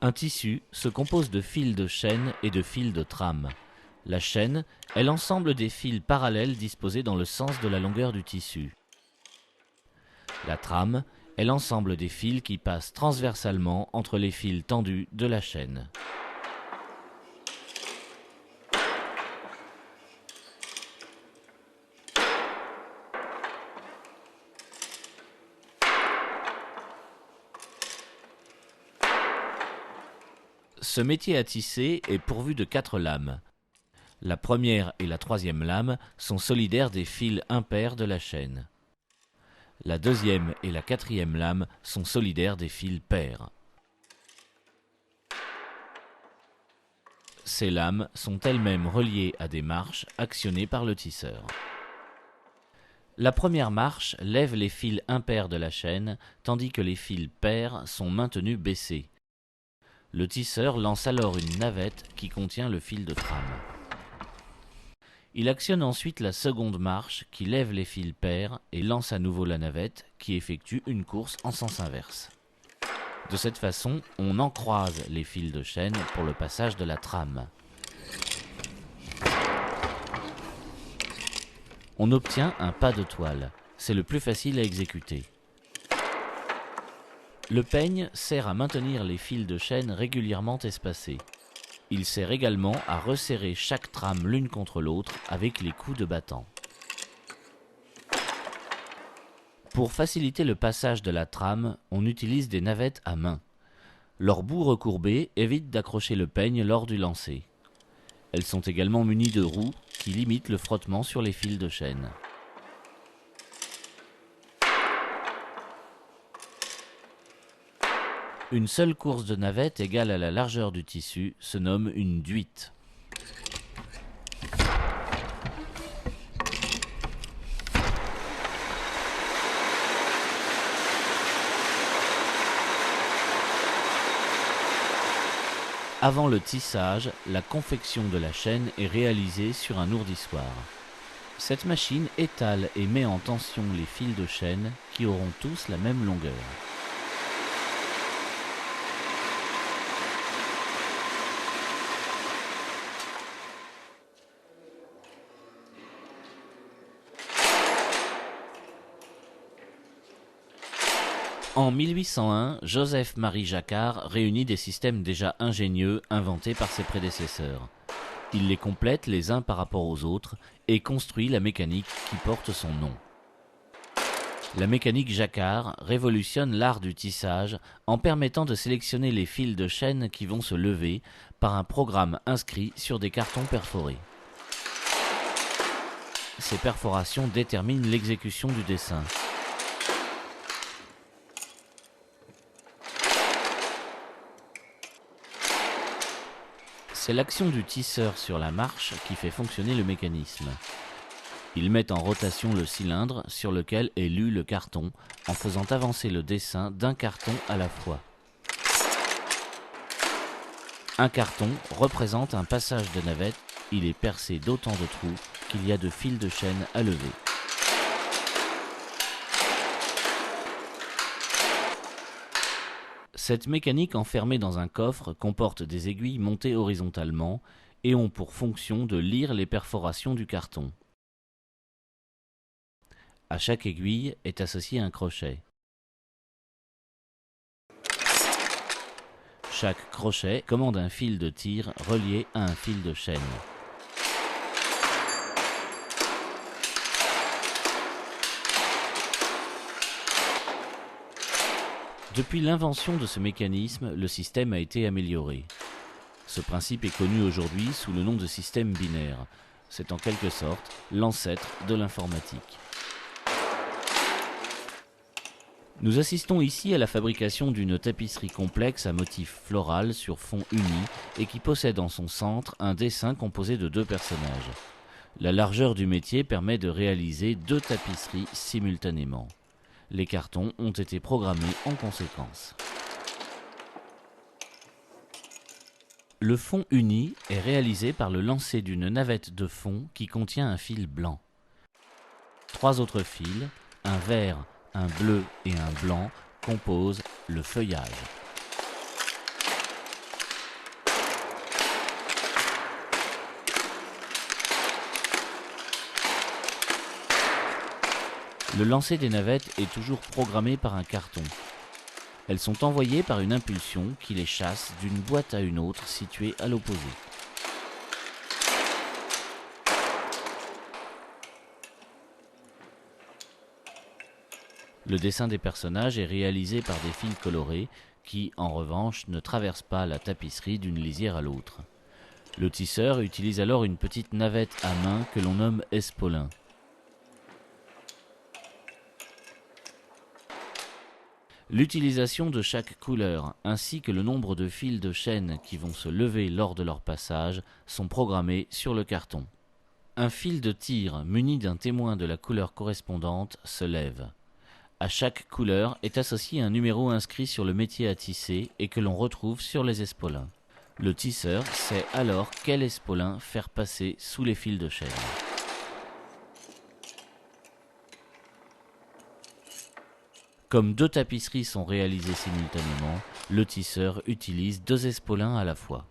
Un tissu se compose de fils de chaîne et de fils de trame. La chaîne est l'ensemble des fils parallèles disposés dans le sens de la longueur du tissu. La trame est l'ensemble des fils qui passent transversalement entre les fils tendus de la chaîne. Ce métier à tisser est pourvu de 4 lames. La première et la troisième lame sont solidaires des fils impairs de la chaîne. La deuxième et la quatrième lame sont solidaires des fils pairs. Ces lames sont elles-mêmes reliées à des marches actionnées par le tisseur. La première marche lève les fils impairs de la chaîne, tandis que les fils pairs sont maintenus baissés. Le tisseur lance alors une navette qui contient le fil de trame. Il actionne ensuite la seconde marche qui lève les fils pairs et lance à nouveau la navette qui effectue une course en sens inverse. De cette façon, on encroise les fils de chaîne pour le passage de la trame. On obtient un pas de toile. C'est le plus facile à exécuter. Le peigne sert à maintenir les fils de chaîne régulièrement espacés. Il sert également à resserrer chaque trame l'une contre l'autre avec les coups de battant. Pour faciliter le passage de la trame, on utilise des navettes à main. Leur bout recourbé évite d'accrocher le peigne lors du lancer. Elles sont également munies de roues qui limitent le frottement sur les fils de chaîne. Une seule course de navette égale à la largeur du tissu se nomme une duite. Avant le tissage, la confection de la chaîne est réalisée sur un ourdissoir. Cette machine étale et met en tension les fils de chaîne qui auront tous la même longueur. En 1801, Joseph-Marie Jacquard réunit des systèmes déjà ingénieux inventés par ses prédécesseurs. Il les complète les uns par rapport aux autres et construit la mécanique qui porte son nom. La mécanique Jacquard révolutionne l'art du tissage en permettant de sélectionner les fils de chaîne qui vont se lever par un programme inscrit sur des cartons perforés. Ces perforations déterminent l'exécution du dessin. C'est l'action du tisseur sur la marche qui fait fonctionner le mécanisme. Il met en rotation le cylindre sur lequel est lu le carton en faisant avancer le dessin d'un carton à la fois. Un carton représente un passage de navette. Il est percé d'autant de trous qu'il y a de fils de chaîne à lever. Cette mécanique enfermée dans un coffre comporte des aiguilles montées horizontalement et ont pour fonction de lire les perforations du carton. À chaque aiguille est associé un crochet. Chaque crochet commande un fil de tir relié à un fil de chaîne. Depuis l'invention de ce mécanisme, le système a été amélioré. Ce principe est connu aujourd'hui sous le nom de système binaire. C'est en quelque sorte l'ancêtre de l'informatique. Nous assistons ici à la fabrication d'une tapisserie complexe à motif floral sur fond uni et qui possède en son centre un dessin composé de 2 personnages. La largeur du métier permet de réaliser 2 tapisseries simultanément. Les cartons ont été programmés en conséquence. Le fond uni est réalisé par le lancer d'une navette de fond qui contient un fil blanc. 3 autres fils, un vert, un bleu et un blanc, composent le feuillage. Le lancer des navettes est toujours programmé par un carton. Elles sont envoyées par une impulsion qui les chasse d'une boîte à une autre située à l'opposé. Le dessin des personnages est réalisé par des fils colorés qui, en revanche, ne traversent pas la tapisserie d'une lisière à l'autre. Le tisseur utilise alors une petite navette à main que l'on nomme espolin. L'utilisation de chaque couleur ainsi que le nombre de fils de chaîne qui vont se lever lors de leur passage sont programmés sur le carton. Un fil de tir muni d'un témoin de la couleur correspondante se lève. À chaque couleur est associé un numéro inscrit sur le métier à tisser et que l'on retrouve sur les espolins. Le tisseur sait alors quel espolin faire passer sous les fils de chaîne. Comme 2 tapisseries sont réalisées simultanément, le tisseur utilise 2 espolins à la fois.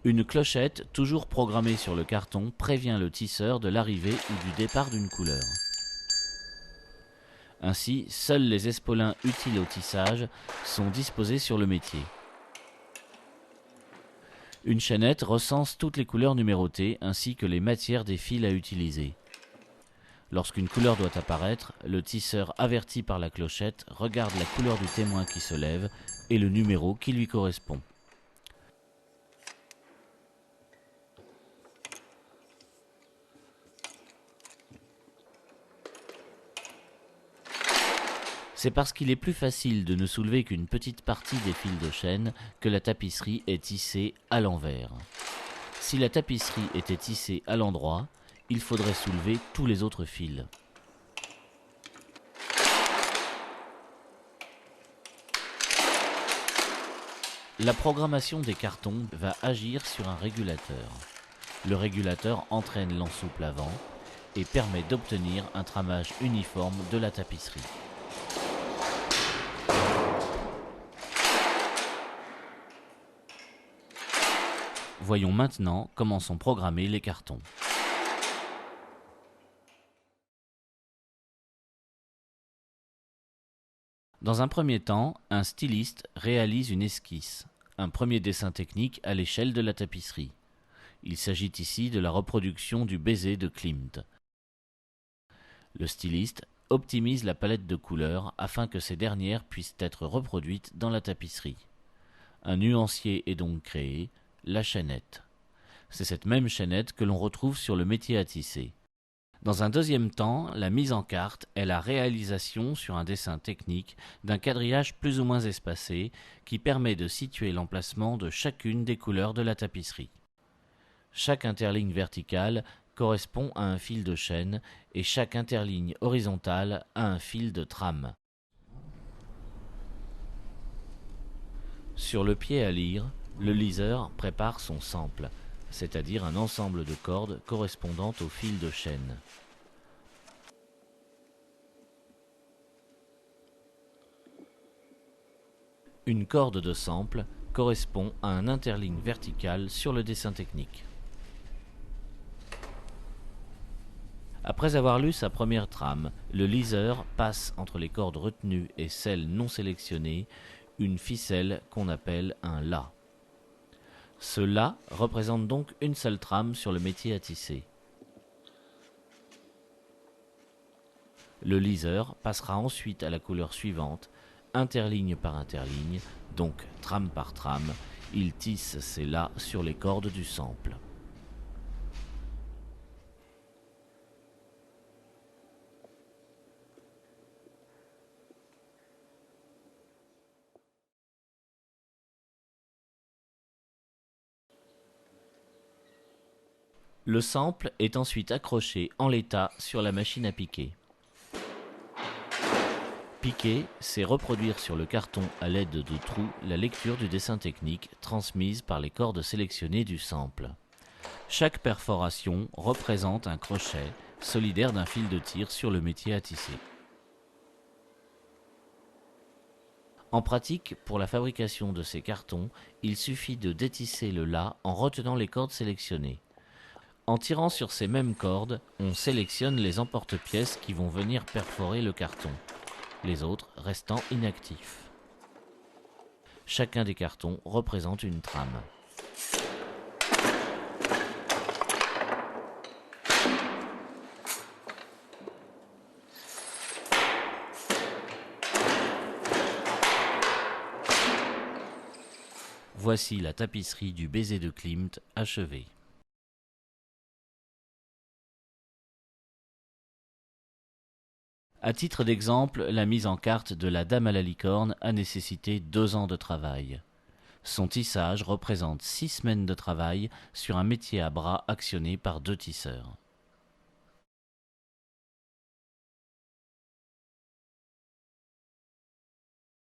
Une clochette, toujours programmée sur le carton, prévient le tisseur de l'arrivée ou du départ d'une couleur. Ainsi, seuls les espolins utiles au tissage sont disposés sur le métier. Une chaînette recense toutes les couleurs numérotées ainsi que les matières des fils à utiliser. Lorsqu'une couleur doit apparaître, le tisseur averti par la clochette regarde la couleur du témoin qui se lève et le numéro qui lui correspond. C'est parce qu'il est plus facile de ne soulever qu'une petite partie des fils de chaîne que la tapisserie est tissée à l'envers. Si la tapisserie était tissée à l'endroit, il faudrait soulever tous les autres fils. La programmation des cartons va agir sur un régulateur. Le régulateur entraîne l'ensouple avant et permet d'obtenir un tramage uniforme de la tapisserie. Voyons maintenant comment sont programmés les cartons. Dans un premier temps, un styliste réalise une esquisse, un premier dessin technique à l'échelle de la tapisserie. Il s'agit ici de la reproduction du baiser de Klimt. Le styliste optimise la palette de couleurs afin que ces dernières puissent être reproduites dans la tapisserie. Un nuancier est donc créé, la chaînette. C'est cette même chaînette que l'on retrouve sur le métier à tisser. Dans un deuxième temps, la mise en carte est la réalisation sur un dessin technique d'un quadrillage plus ou moins espacé qui permet de situer l'emplacement de chacune des couleurs de la tapisserie. Chaque interligne verticale correspond à un fil de chaîne et chaque interligne horizontale à un fil de trame. Sur le pied à lire, le liseur prépare son sample, c'est-à-dire un ensemble de cordes correspondant au fil de chaîne. Une corde de sample correspond à un interligne vertical sur le dessin technique. Après avoir lu sa première trame, le liseur passe entre les cordes retenues et celles non sélectionnées une ficelle qu'on appelle un la. Ce la représente donc une seule trame sur le métier à tisser. Le liseur passera ensuite à la couleur suivante, interligne par interligne, donc trame par trame. Il tisse ces la sur les cordes du sample. Le sample est ensuite accroché en l'état sur la machine à piquer. Piquer, c'est reproduire sur le carton à l'aide de trous la lecture du dessin technique transmise par les cordes sélectionnées du sample. Chaque perforation représente un crochet solidaire d'un fil de tir sur le métier à tisser. En pratique, pour la fabrication de ces cartons, il suffit de détisser le la en retenant les cordes sélectionnées. En tirant sur ces mêmes cordes, on sélectionne les emporte-pièces qui vont venir perforer le carton, les autres restant inactifs. Chacun des cartons représente une trame. Voici la tapisserie du baiser de Klimt achevée. À titre d'exemple, la mise en carte de la Dame à la licorne a nécessité 2 ans de travail. Son tissage représente 6 semaines de travail sur un métier à bras actionné par 2 tisseurs.